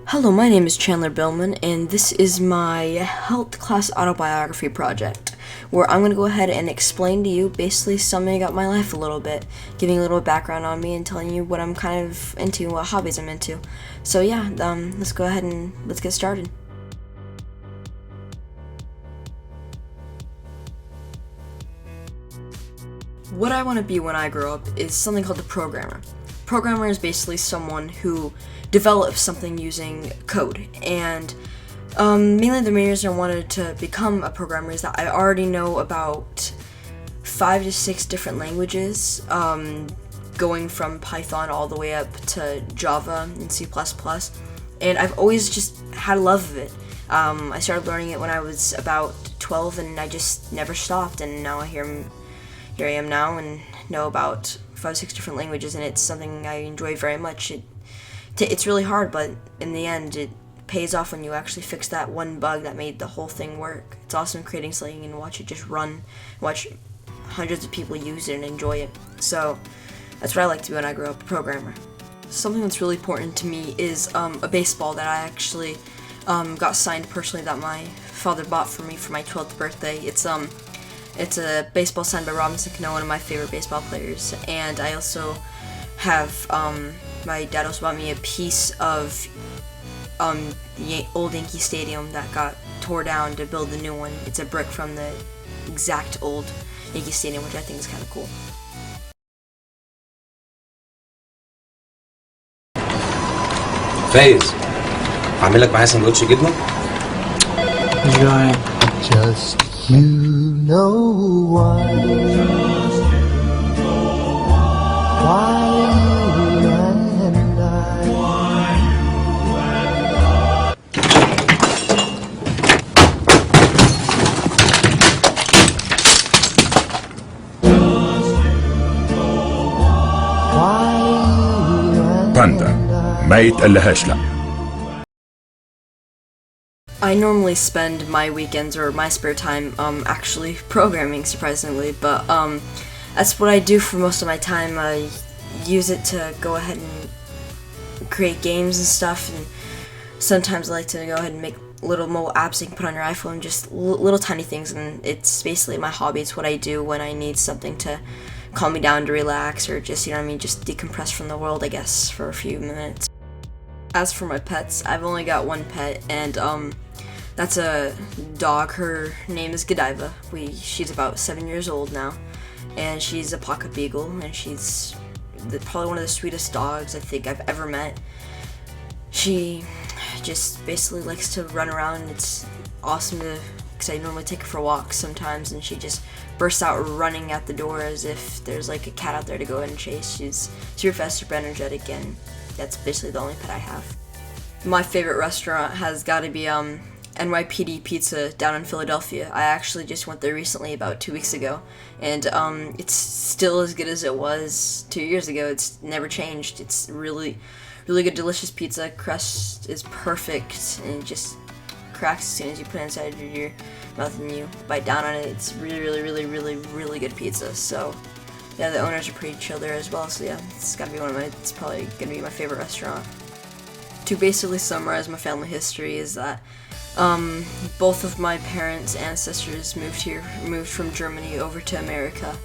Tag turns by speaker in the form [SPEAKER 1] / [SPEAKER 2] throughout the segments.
[SPEAKER 1] Hello, my name is Chandler Billman, and this is my health class autobiography project, where I'm going to go ahead and explain to you, basically summing up my life a little bit, giving a little background on me, and telling you what I'm kind of into, what hobbies I'm into. So yeah, let's go ahead and let's get started. What I want to be when I grow up is something called a programmer. Programmer is basically someone who develops something using code, and mainly the main reason I wanted to become a programmer is that I already know about 5 to 6 different languages, going from Python all the way up to Java and C++, and I've always just had a love of it. I started learning it when I was about 12, and I just never stopped, and now here I am now and know about 5 or 6 different languages, and it's something I enjoy very much. It's really hard, but in the end, it pays off when you actually fix that one bug that made the whole thing work. It's awesome creating something and watch it just run, watch hundreds of people use it and enjoy it. So that's what I like to be when I grow up, a programmer. Something that's really important to me is a baseball that I actually got signed personally that my father bought for me for my 12th birthday. It's a baseball signed by Robinson Cano, one of my favorite baseball players, and I also have, my dad also bought me a piece of the old Yankee Stadium that got tore down to build the new one. It's a brick from the exact old Yankee Stadium, which I think is kind of cool.
[SPEAKER 2] فايز اعمل لك معايا سندوتش جبنه.
[SPEAKER 3] Enjoy.
[SPEAKER 4] Just you know why you and I
[SPEAKER 5] باندا ما يتقلهاش لا.
[SPEAKER 1] I normally spend my weekends or my spare time actually programming, surprisingly, but that's what I do for most of my time. I use it to go ahead and create games and stuff, and sometimes I like to go ahead and make little mobile apps you can put on your iPhone, just little tiny things, and it's basically my hobby. It's what I do when I need something to calm me down, to relax, or just, you know what I mean, just decompress from the world, I guess, for a few minutes. As for my pets, I've only got one pet, and that's a dog. Her name is Godiva. She's about 7 years old now, and she's a pocket beagle, and she's probably one of the sweetest dogs I think I've ever met. She just basically likes to run around. It's awesome because I normally take her for walks sometimes, and she just bursts out running at the door as if there's like a cat out there to go ahead and chase. She's super fast, super energetic, and that's basically the only pet I have. My favorite restaurant has got to be NYPD Pizza down in Philadelphia. I actually just went there recently, about 2 weeks ago, and it's still as good as it was 2 years ago. It's never changed. It's really, really good, delicious pizza. Crust is perfect, and it just cracks as soon as you put it inside your mouth and you bite down on it. It's really, really, really, really, really good pizza. So yeah, the owners are pretty chill there as well. So yeah, it's probably gonna be my favorite restaurant. To basically summarize my family history is that both of my parents' ancestors moved from Germany over to America,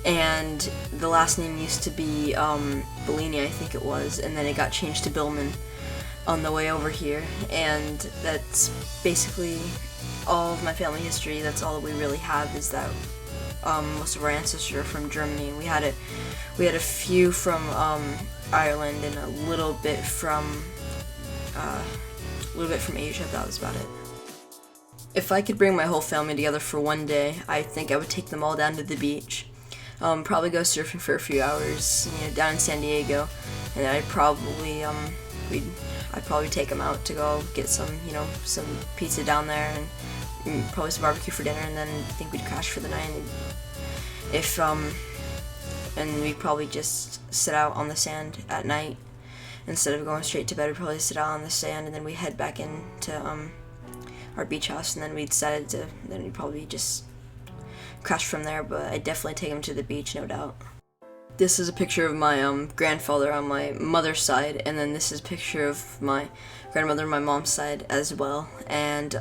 [SPEAKER 1] and the last name used to be Bellini, I think it was, and then it got changed to Billman on the way over here, and that's basically all of my family history. That's all we really have, is that most of our ancestors are from Germany. We had a few from Ireland and a little bit from Asia. That was about it. If I could bring my whole family together for one day, I think I would take them all down to the beach. Probably go surfing for a few hours, down in San Diego, and then I'd probably take them out to go get some pizza down there, and probably some barbecue for dinner, and then I think we'd crash for the night. And we'd probably just sit out on the sand at night. Instead of going straight to bed, we'd probably sit out on the sand, and then we'd head back into our beach house, and then we'd probably just crash from there, but I'd definitely take him to the beach, no doubt. This is a picture of my grandfather on my mother's side, and then this is a picture of my grandmother on my mom's side as well. And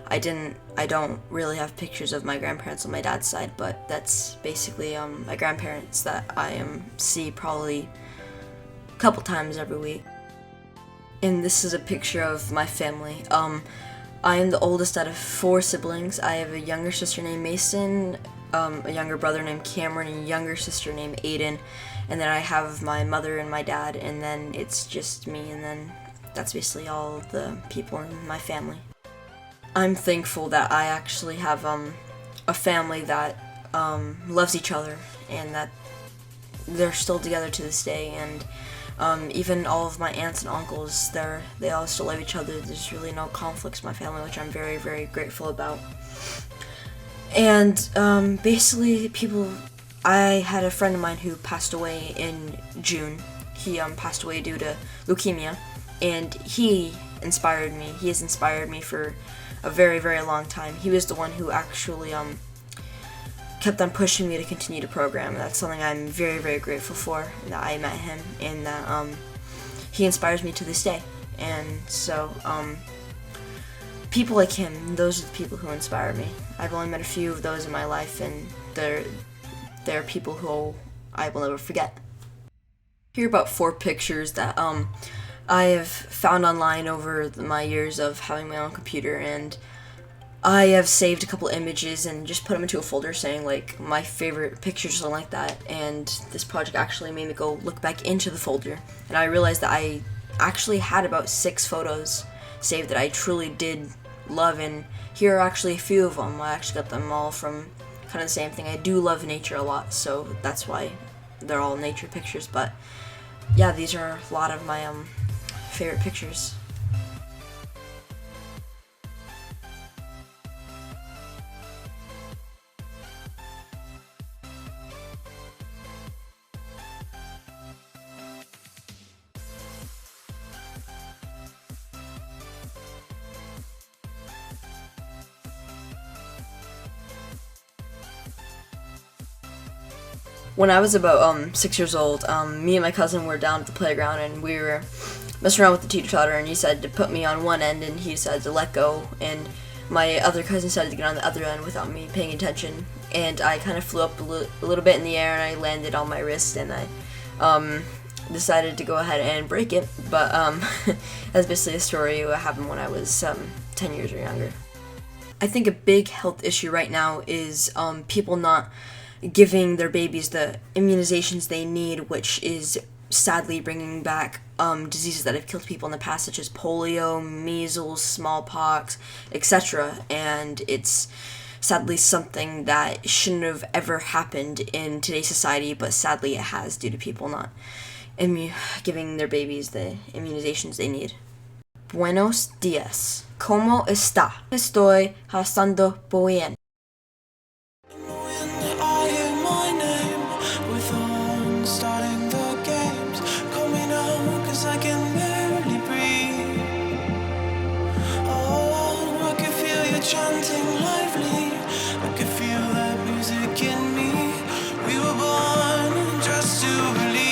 [SPEAKER 1] I don't really have pictures of my grandparents on my dad's side, but that's basically my grandparents that I see probably a couple times every week. And this is a picture of my family. I am the oldest out of 4 siblings. I have a younger sister named Mason, a younger brother named Cameron, and a younger sister named Aiden, and then I have my mother and my dad, and then it's just me, and then that's basically all the people in my family. I'm thankful that I actually have a family that loves each other, and that they're still together to this day, and even all of my aunts and uncles, they all still love each other. There's really no conflicts in my family, which I'm very, very grateful about. And basically, I had a friend of mine who passed away in June. He passed away due to leukemia, and he has inspired me for a very, very long time. He was the one who actually kept on pushing me to continue to program. That's something I'm very, very grateful for, that I met him, and that he inspires me to this day. And so people like him, those are the people who inspire me. I've only met a few of those in my life, and they're people who I will never forget. Here are about 4 pictures that I have found online over my years of having my own computer, and I have saved a couple images and just put them into a folder saying like my favorite pictures, something like that. And this project actually made me go look back into the folder, and I realized that I actually had about 6 photos saved that I truly did love, and here are actually a few of them. I actually got them all from kind of the same thing. I do love nature a lot, so that's why they're all nature pictures. But yeah, these are a lot of my favorite pictures. When I was about 6 years old, me and my cousin were down at the playground, and we were messing around with the teeter-totter, and he said to put me on one end, and he decided to let go, and my other cousin decided to get on the other end without me paying attention, and I kind of flew up a little bit in the air, and I landed on my wrist, and I decided to go ahead and break it. But that's basically a story of what happened when I was 10 years or younger. I think a big health issue right now is people not giving their babies the immunizations they need, which is sadly bringing back diseases that have killed people in the past, such as polio, measles, smallpox, etc. And it's sadly something that shouldn't have ever happened in today's society, but sadly it has, due to people not giving their babies the immunizations they need. Buenos días. ¿Cómo está? Estoy pasando bien.
[SPEAKER 6] Chanting lively, I could feel that music in me. We were born just to believe.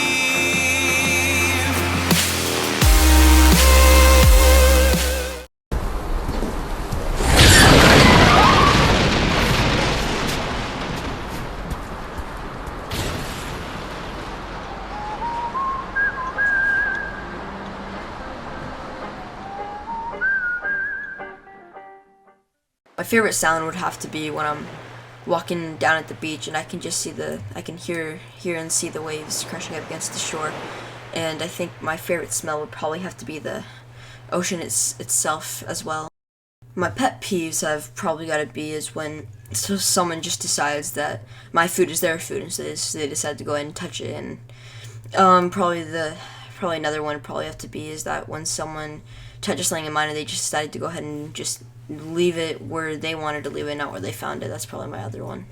[SPEAKER 1] My favorite sound would have to be when I'm walking down at the beach and I can just hear and see the waves crashing up against the shore. And I think my favorite smell would probably have to be the ocean itself as well. My pet peeves have probably got to be is when someone just decides that my food is their food, and so they decide to go ahead and touch it. And probably another one would probably have to be is that when someone touches something in mine and they just decided to go ahead and just leave it where they wanted to leave it, not where they found it. That's probably my other one.